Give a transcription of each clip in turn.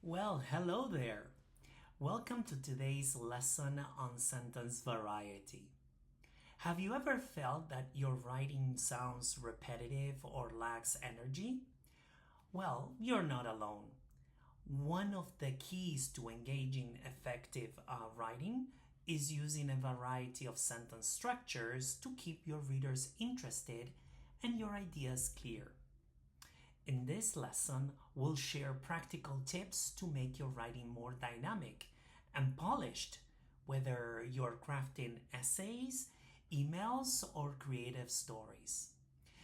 Well, hello there. Welcome to today's lesson on sentence variety. Have you ever felt that your writing sounds repetitive or lacks energy? Well, you're not alone. One of the keys to engaging effective writing is using a variety of sentence structures to keep your readers interested and your ideas clear. In this lesson, we'll share practical tips to make your writing more dynamic and polished, whether you're crafting essays, emails, or creative stories.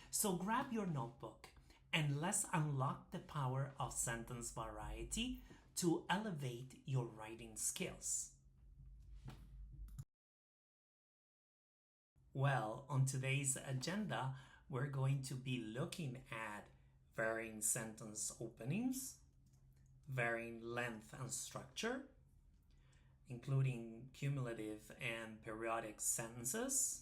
So grab your notebook and let's unlock the power of sentence variety to elevate your writing skills. Well, on today's agenda, we're going to be looking at varying sentence openings, varying length and structure, including cumulative and periodic sentences,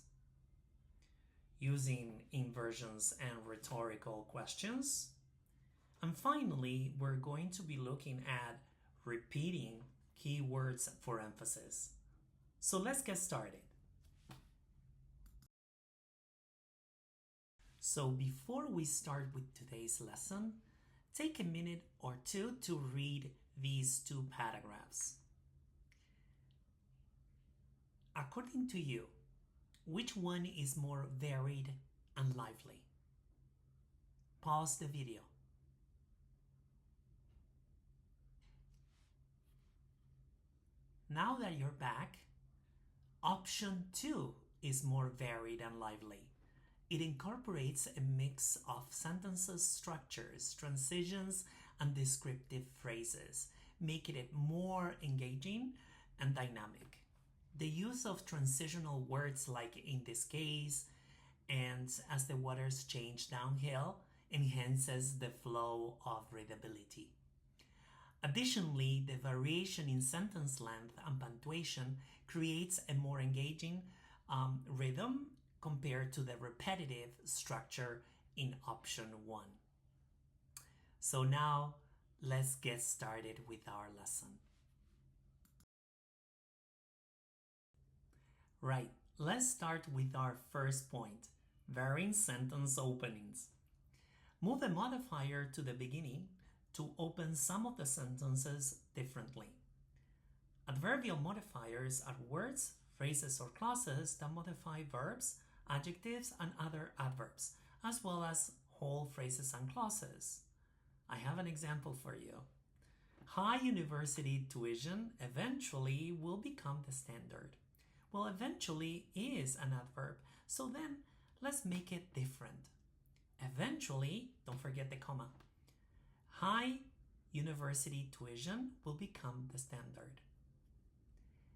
using inversions and rhetorical questions, and finally, we're going to be looking at repeating keywords for emphasis. So let's get started. So before we start with today's lesson, take a minute or two to read these two paragraphs. According to you, which one is more varied and lively? Pause the video. Now that you're back, option 2 is more varied and lively. It incorporates a mix of sentences, structures, transitions, and descriptive phrases, making it more engaging and dynamic. The use of transitional words like in this case and as the waters change downhill enhances the flow of readability. Additionally, the variation in sentence length and punctuation creates a more engaging rhythm compared to the repetitive structure in option 1. So now let's get started with our lesson. Right, let's start with our first point, varying sentence openings. Move a modifier to the beginning to open some of the sentences differently. Adverbial modifiers are words, phrases, or clauses that modify verbs, adjectives, and other adverbs, as well as whole phrases and clauses. I have an example for you. High university tuition eventually will become the standard. Well, eventually is an adverb, so then let's make it different. Eventually, don't forget the comma. High university tuition will become the standard.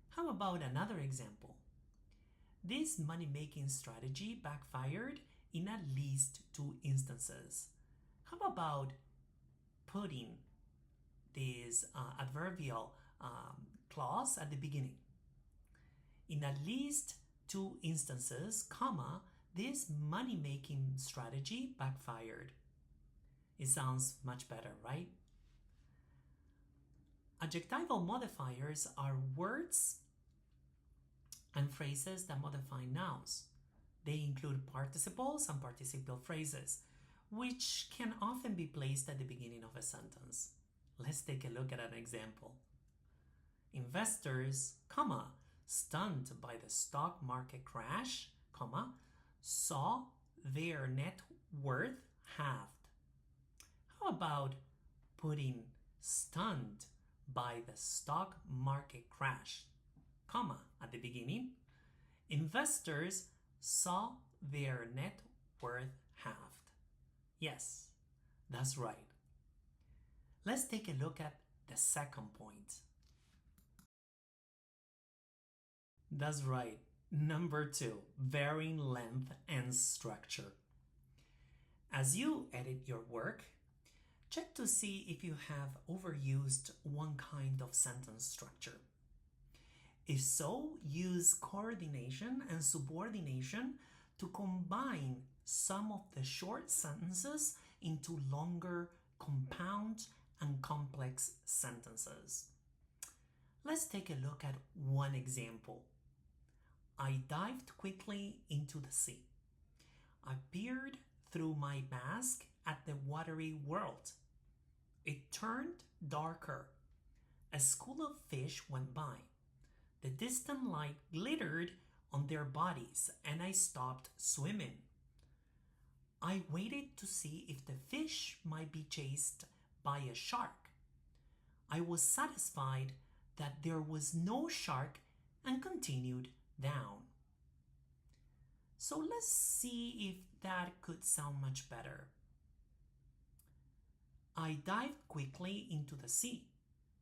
How about another example? This money-making strategy backfired in at least 2 instances. How about putting this adverbial clause at the beginning? In at least 2 instances, comma, this money-making strategy backfired. It sounds much better, right? Adjectival modifiers are words and phrases that modify nouns. They include participles and participial phrases, which can often be placed at the beginning of a sentence. Let's take a look at an example. Investors, comma, stunned by the stock market crash, comma, saw their net worth halved. How about putting stunned by the stock market crash, comma, at the beginning? Investors saw their net worth halved. Yes, that's right. Let's take a look at the second point. That's right. Number 2, varying length and structure. As you edit your work, check to see if you have overused one kind of sentence structure. If so, use coordination and subordination to combine some of the short sentences into longer, compound, and complex sentences. Let's take a look at one example. I dived quickly into the sea. I peered through my mask at the watery world. It turned darker. A school of fish went by. The distant light glittered on their bodies, and I stopped swimming. I waited to see if the fish might be chased by a shark. I was satisfied that there was no shark and continued down. So let's see if that could sound much better. I dived quickly into the sea,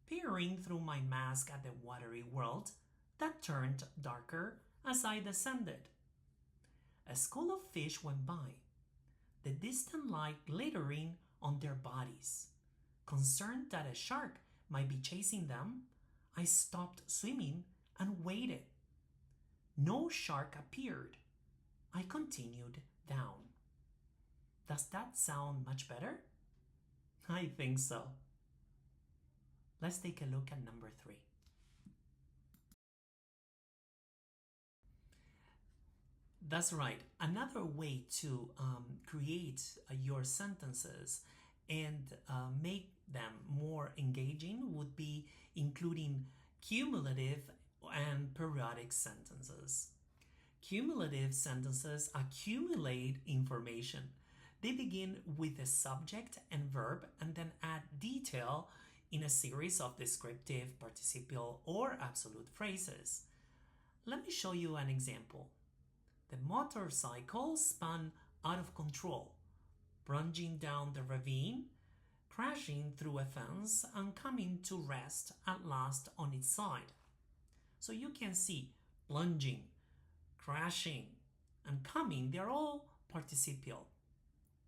peering through my mask at the watery world that turned darker as I descended. A school of fish went by, the distant light glittering on their bodies. Concerned that a shark might be chasing them, I stopped swimming and waited. No shark appeared. I continued down. Does that sound much better? I think so. Let's take a look at number 3. That's right. Another way to create your sentences and make them more engaging would be including cumulative and periodic sentences. Cumulative sentences accumulate information. They begin with a subject and verb and then add detail in a series of descriptive, participial, or absolute phrases. Let me show you an example. The motorcycle spun out of control, plunging down the ravine, crashing through a fence, and coming to rest at last on its side. So you can see plunging, crashing, and coming, they're all participial,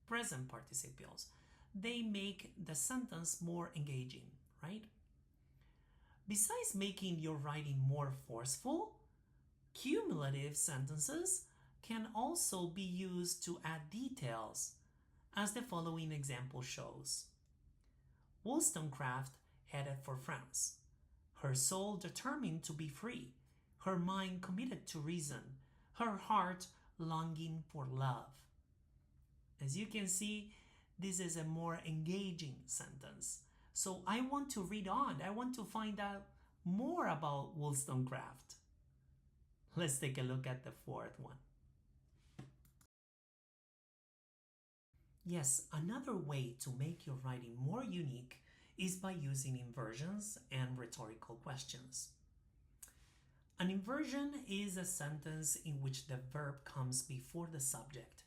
present participles. They make the sentence more engaging, right? Besides making your writing more forceful, cumulative sentences can also be used to add details, as the following example shows. Wollstonecraft headed for France, her soul determined to be free, her mind committed to reason, her heart longing for love. As you can see, this is a more engaging sentence. So I want to read on. I want to find out more about Wollstonecraft. Let's take a look at the 4th one. Yes, another way to make your writing more unique is by using inversions and rhetorical questions. An inversion is a sentence in which the verb comes before the subject.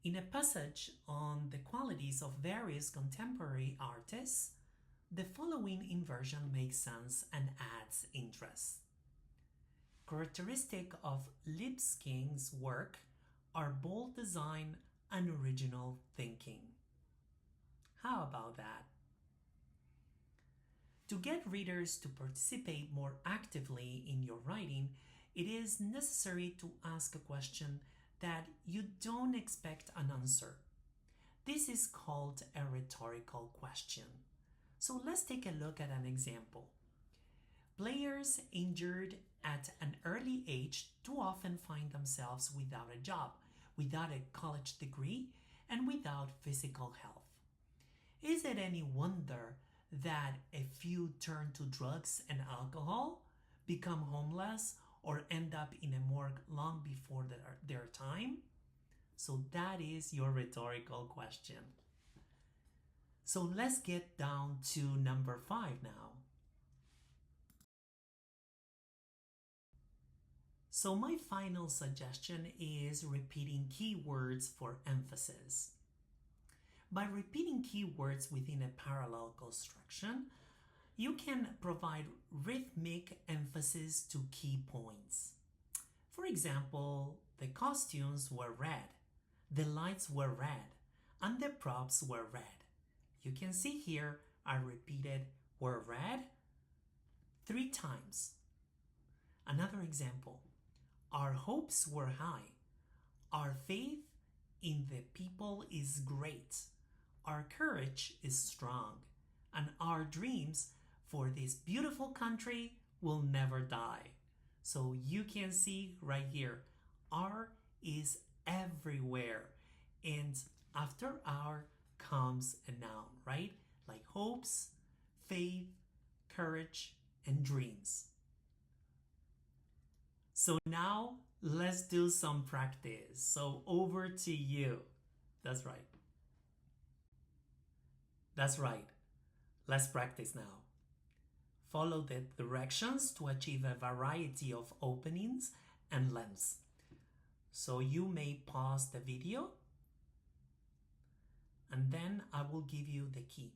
In a passage on the qualities of various contemporary artists, the following inversion makes sense and adds interest. Characteristic of Lipskind's work are bold design and original thinking. How about that? To get readers to participate more actively in your writing, it is necessary to ask a question that you don't expect an answer. This is called a rhetorical question. So let's take a look at an example. Players injured at an early age too often find themselves without a job, without a college degree, and without physical health. Is it any wonder that a few turn to drugs and alcohol, become homeless, or end up in a morgue long before their time? So that is your rhetorical question. So let's get down to number 5 now. So my final suggestion is repeating keywords for emphasis. By repeating keywords within a parallel construction, you can provide rhythmic emphasis to key points. For example, the costumes were red, the lights were red, and the props were red. You can see here I repeated were red 3 times. Another example. Our hopes were high. Our faith in the people is great. Our courage is strong. and our dreams for this beautiful country will never die. So you can see right here, R is everywhere. And after R comes a noun, right? Like hopes, faith, courage, and dreams. So now let's do some practice. So over to you. That's right. That's right. Let's practice now. Follow the directions to achieve a variety of openings and lengths. So you may pause the video and then I will give you the key.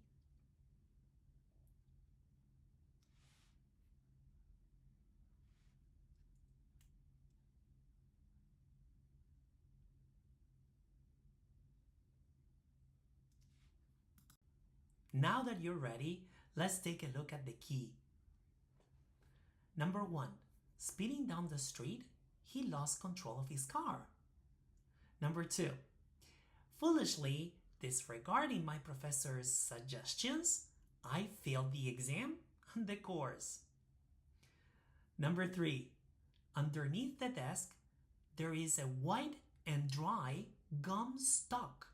Now that you're ready, let's take a look at the key. Number 1, speeding down the street, he lost control of his car. Number 2, foolishly disregarding my professor's suggestions, I failed the exam and the course. Number 3, underneath the desk, there is a white and dry gum stalk.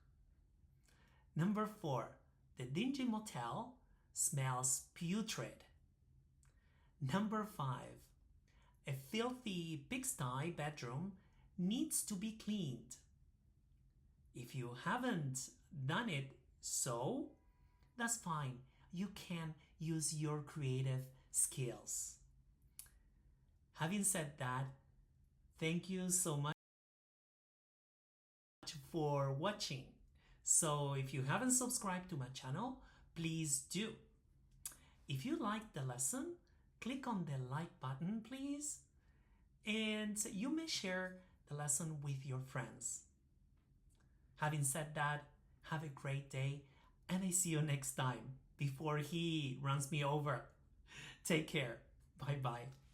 Number 4, the dingy motel smells putrid. Number 5, a filthy pigsty bedroom needs to be cleaned. If you haven't done it so, that's fine. You can use your creative skills. Having said that, thank you so much for watching. So if you haven't subscribed to my channel, please do. If you liked the lesson, click on the like button, please. And you may share the lesson with your friends. Having said that, have a great day, and I see you next time before he runs me over. Take care. Bye-bye.